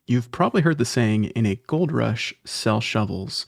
You've probably heard the saying, in a gold rush, sell shovels.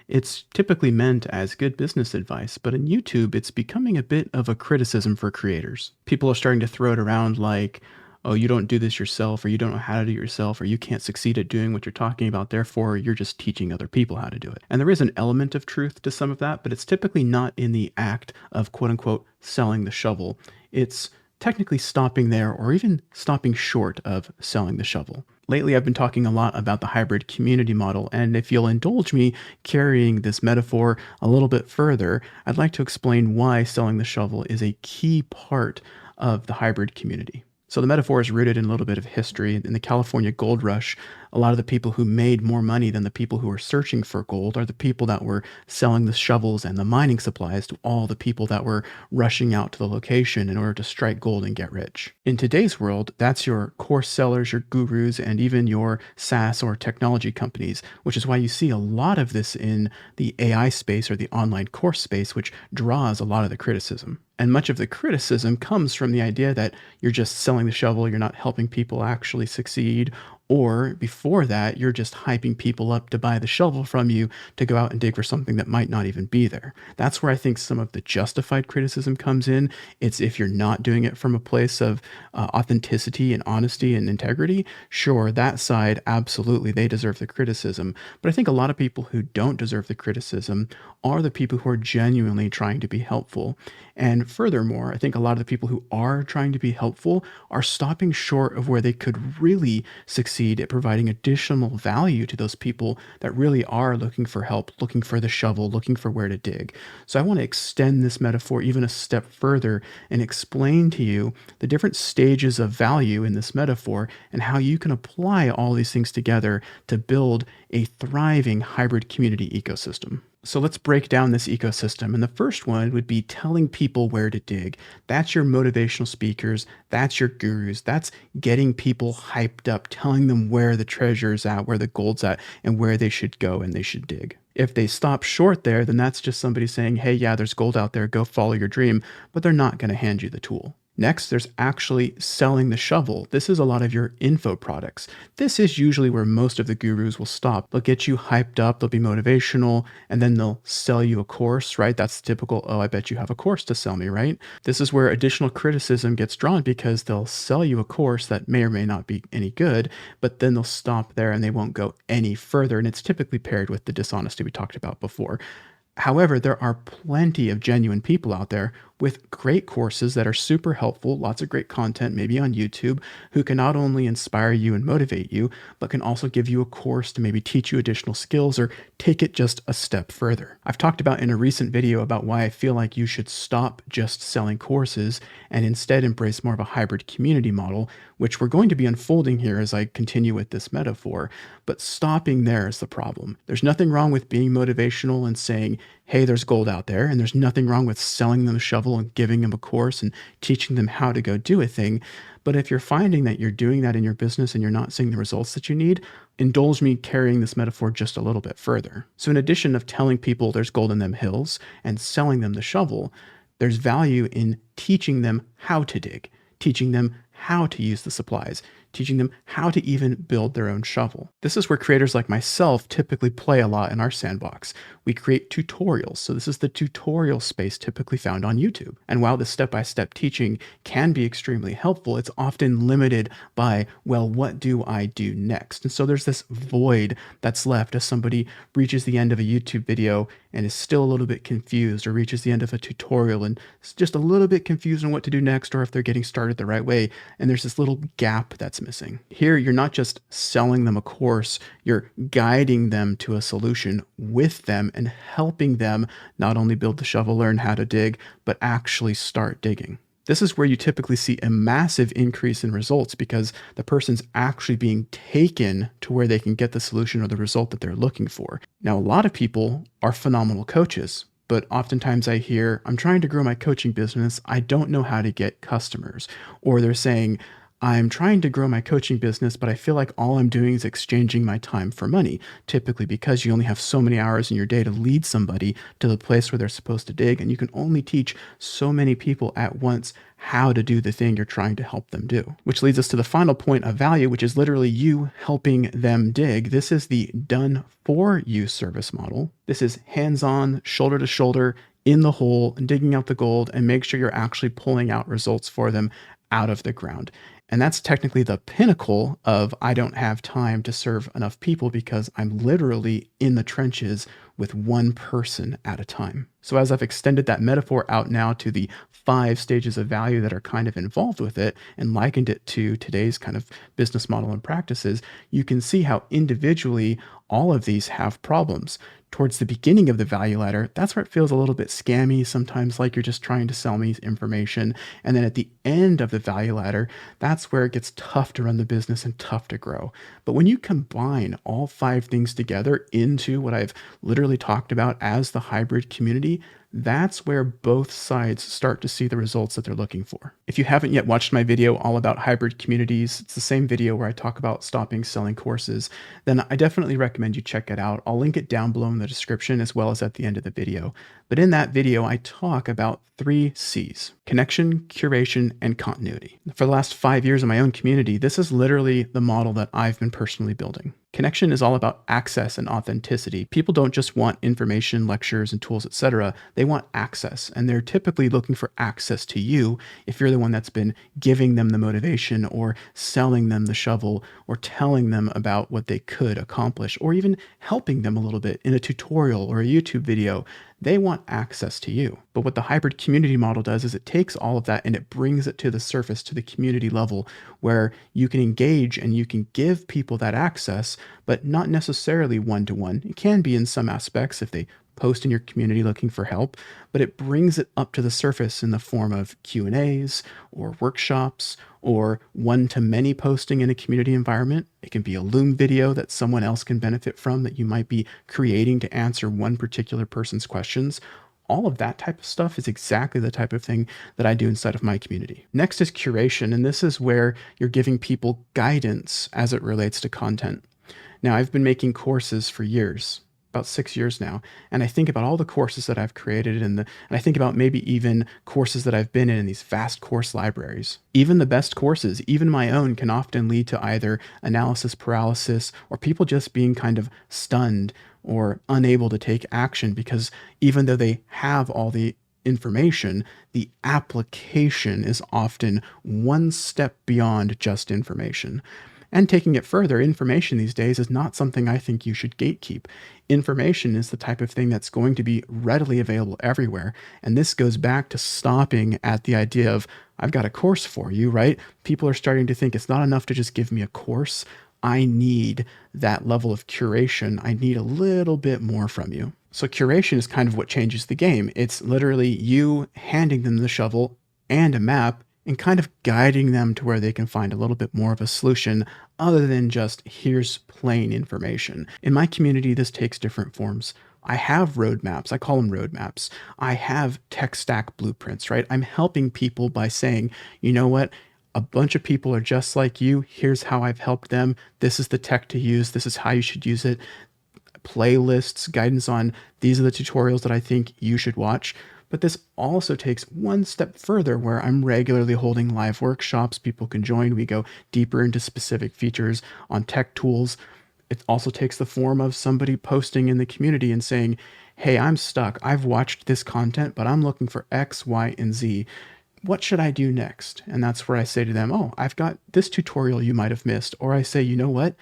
It's typically meant as good business advice, but in YouTube, it's becoming a bit of a criticism for creators. People are starting to throw it around like, oh, you don't do this yourself, or you don't know how to do it yourself, or you can't succeed at doing what you're talking about, therefore, you're just teaching other people how to do it. And there is an element of truth to some of that, but it's typically not in the act of quote unquote selling the shovel. It's technically stopping there or even stopping short of selling the shovel. Lately, I've been talking a lot about the hybrid community model, and if you'll indulge me carrying this metaphor a little bit further, I'd like to explain why selling the shovel is a key part of the hybrid community. So the metaphor is rooted in a little bit of history. In the California gold rush, a lot of the people who made more money than the people who were searching for gold are the people that were selling the shovels and the mining supplies to all the people that were rushing out to the location in order to strike gold and get rich. In today's world, that's your course sellers, your gurus, and even your SaaS or technology companies, which is why you see a lot of this in the AI space or the online course space, which draws a lot of the criticism. And much of the criticism comes from the idea that you're just selling the shovel, you're not helping people actually succeed, or before that, you're just hyping people up to buy the shovel from you to go out and dig for something that might not even be there. That's where I think some of the justified criticism comes in. It's if you're not doing it from a place of authenticity and honesty and integrity, sure, that side, absolutely, they deserve the criticism. But I think a lot of people who don't deserve the criticism are the people who are genuinely trying to be helpful. And furthermore, I think a lot of the people who are trying to be helpful are stopping short of where they could really succeed at providing additional value to those people that really are looking for help, looking for the shovel, looking for where to dig. So I want to extend this metaphor even a step further and explain to you the different stages of value in this metaphor and how you can apply all these things together to build a thriving hybrid community ecosystem. So let's break down this ecosystem. And the first one would be telling people where to dig. That's your motivational speakers. That's your gurus. That's getting people hyped up, telling them where the treasure's at, where the gold's at, and where they should go and they should dig. If they stop short there, then that's just somebody saying, hey, yeah, there's gold out there. Go follow your dream. But they're not going to hand you the tool. Next, there's actually selling the shovel. This is a lot of your info products. This is usually where most of the gurus will stop. They'll get you hyped up, they'll be motivational, and then they'll sell you a course, right? That's typical, oh, I bet you have a course to sell me, right? This is where additional criticism gets drawn because they'll sell you a course that may or may not be any good, but then they'll stop there and they won't go any further. And it's typically paired with the dishonesty we talked about before. However, there are plenty of genuine people out there with great courses that are super helpful, lots of great content, maybe on YouTube, who can not only inspire you and motivate you, but can also give you a course to maybe teach you additional skills or take it just a step further. I've talked about in a recent video about why I feel like you should stop just selling courses and instead embrace more of a hybrid community model, which we're going to be unfolding here as I continue with this metaphor. But stopping there is the problem. There's nothing wrong with being motivational and saying, hey, there's gold out there, and there's nothing wrong with selling them a shovel and giving them a course and teaching them how to go do a thing. But if you're finding that you're doing that in your business and you're not seeing the results that you need, indulge me carrying this metaphor just a little bit further. So in addition of telling people there's gold in them hills and selling them the shovel, there's value in teaching them how to dig, teaching them how to use the supplies, teaching them how to even build their own shovel. This is where creators like myself typically play a lot in our sandbox. We create tutorials. So this is the tutorial space typically found on YouTube. And while the step-by-step teaching can be extremely helpful, it's often limited by, well, what do I do next? And so there's this void that's left as somebody reaches the end of a YouTube video and is still a little bit confused, or reaches the end of a tutorial and is just a little bit confused on what to do next, or if they're getting started the right way. And there's this little gap that's missing. Here, you're not just selling them a course, you're guiding them to a solution with them and helping them not only build the shovel, learn how to dig, but actually start digging. This is where you typically see a massive increase in results because the person's actually being taken to where they can get the solution or the result that they're looking for. Now, a lot of people are phenomenal coaches, but oftentimes I hear, I'm trying to grow my coaching business. I don't know how to get customers. Or they're saying, I'm trying to grow my coaching business, but I feel like all I'm doing is exchanging my time for money, typically because you only have so many hours in your day to lead somebody to the place where they're supposed to dig, and you can only teach so many people at once how to do the thing you're trying to help them do. Which leads us to the final point of value, which is literally you helping them dig. This is the done for you service model. This is hands on, shoulder to shoulder, in the hole, digging out the gold, and make sure you're actually pulling out results for them out of the ground. And that's technically the pinnacle of I don't have time to serve enough people because I'm literally in the trenches with one person at a time. So as I've extended that metaphor out now to the 5 stages of value that are kind of involved with it and likened it to today's kind of business model and practices, you can see how individually all of these have problems. Towards the beginning of the value ladder, that's where it feels a little bit scammy, sometimes like you're just trying to sell me information. And then at the end of the value ladder, that's where it gets tough to run the business and tough to grow. But when you combine all 5 things together into what I've literally talked about as the hybrid community, that's where both sides start to see the results that they're looking for. If you haven't yet watched my video all about hybrid communities, it's the same video where I talk about stopping selling courses, then I definitely recommend you check it out. I'll link it down below in the description as well as at the end of the video. But in that video, I talk about 3 C's: connection, curation, and continuity. For the last 5 years in my own community, this is literally the model that I've been personally building. Connection is all about access and authenticity. People don't just want information, lectures, and tools, etc. They want access, and they're typically looking for access to you if you're the one that's been giving them the motivation or selling them the shovel or telling them about what they could accomplish or even helping them a little bit in a tutorial or a YouTube video. They want access to you. But what the hybrid community model does is it takes all of that and it brings it to the surface, to the community level, where you can engage and you can give people that access, but not necessarily one-to-one. It can be in some aspects if they post in your community looking for help, but it brings it up to the surface in the form of Q&As or workshops or one-to-many posting in a community environment. It can be a Loom video that someone else can benefit from that you might be creating to answer one particular person's questions. All of that type of stuff is exactly the type of thing that I do inside of my community. Next is curation, and this is where you're giving people guidance as it relates to content. Now, I've been making courses for years, about 6 years now, and I think about all the courses that I've created and I think about maybe even courses that I've been in these vast course libraries. Even the best courses, even my own, can often lead to either analysis paralysis or people just being kind of stunned or unable to take action because even though they have all the information, the application is often one step beyond just information. And taking it further, information these days is not something I think you should gatekeep. Information is the type of thing that's going to be readily available everywhere. And this goes back to stopping at the idea of, I've got a course for you, right? People are starting to think it's not enough to just give me a course. I need that level of curation. I need a little bit more from you. So curation is kind of what changes the game. It's literally you handing them the shovel and a map and kind of guiding them to where they can find a little bit more of a solution other than just here's plain information. In my community, this takes different forms. I have roadmaps. I call them roadmaps. I have tech stack blueprints, right? I'm helping people by saying, you know what? A bunch of people are just like you. Here's how I've helped them. This is the tech to use. This is how you should use it. Playlists, guidance on these are the tutorials that I think you should watch. But this also takes one step further where I'm regularly holding live workshops. People can join. We go deeper into specific features on tech tools. It also takes the form of somebody posting in the community and saying, hey, I'm stuck. I've watched this content, but I'm looking for X, Y, and Z. What should I do next? And that's where I say to them, oh, I've got this tutorial you might have missed. Or I say, you know what?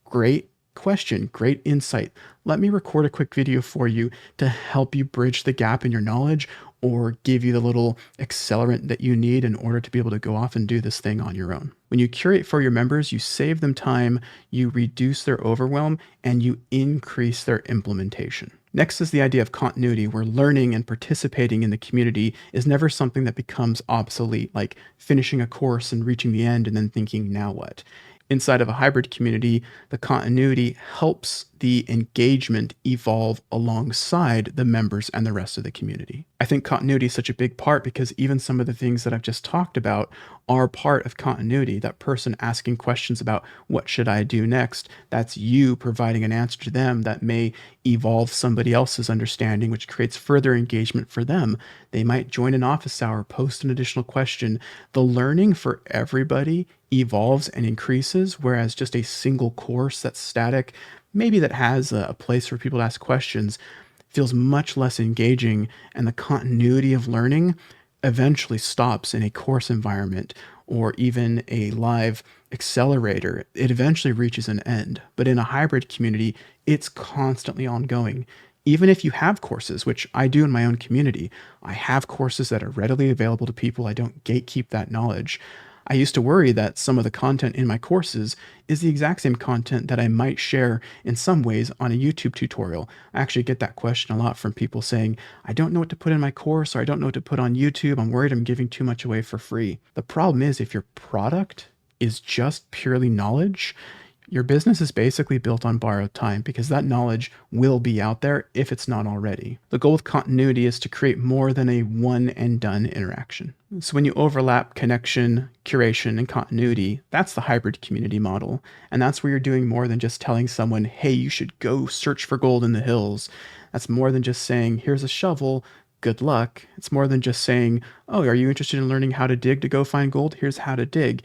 Great question, great insight. Let me record a quick video for you to help you bridge the gap in your knowledge or give you the little accelerant that you need in order to be able to go off and do this thing on your own. When you curate for your members, you save them time, you reduce their overwhelm, and you increase their implementation. Next is the idea of continuity, where learning and participating in the community is never something that becomes obsolete, like finishing a course and reaching the end and then thinking, now what? Inside of a hybrid community, the continuity helps the engagement evolve alongside the members and the rest of the community. I think continuity is such a big part because even some of the things that I've just talked about are part of continuity. That person asking questions about what should I do next, that's you providing an answer to them that may evolve somebody else's understanding, which creates further engagement for them. They might join an office hour, post an additional question. The learning for everybody evolves and increases, whereas just a single course that's static, maybe that has a place for people to ask questions, feels much less engaging, and the continuity of learning eventually stops in a course environment or even a live accelerator. It eventually reaches an end. But in a hybrid community, it's constantly ongoing. Even if you have courses, which I do in my own community, I have courses that are readily available to people. I don't gatekeep that knowledge. I used to worry that some of the content in my courses is the exact same content that I might share in some ways on a YouTube tutorial. I actually get that question a lot from people saying, I don't know what to put in my course, or I don't know what to put on YouTube. I'm worried I'm giving too much away for free. The problem is, if your product is just purely knowledge, your business is basically built on borrowed time because that knowledge will be out there if it's not already. The goal with continuity is to create more than a one and done interaction. So when you overlap connection, curation, and continuity, that's the hybrid community model. And that's where you're doing more than just telling someone, hey, you should go search for gold in the hills. That's more than just saying, here's a shovel, good luck. It's more than just saying, oh, are you interested in learning how to dig to go find gold? Here's how to dig.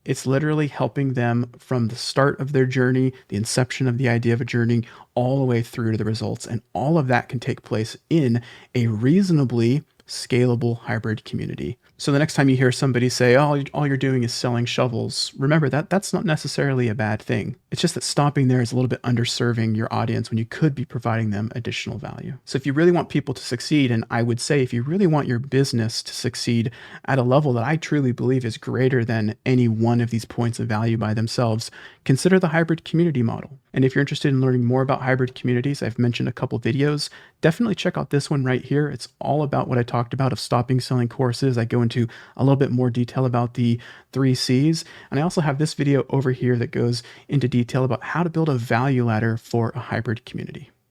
It's literally helping them from the start of their journey, the inception of the idea of a journey, all the way through to the results. And all of that can take place in a reasonably scalable hybrid community. So the next time you hear somebody say, oh, all you're doing is selling shovels, remember that that's not necessarily a bad thing. It's just that stopping there is a little bit underserving your audience when you could be providing them additional value. So if you really want people to succeed, and I would say if you really want your business to succeed at a level that I truly believe is greater than any one of these points of value by themselves, consider the hybrid community model. And if you're interested in learning more about hybrid communities, I've mentioned a couple videos, definitely check out this one right here. It's all about what I talked about of stopping selling courses. I go into a little bit more detail about the 3 C's. And I also have this video over here that goes into detail about how to build a value ladder for a hybrid community.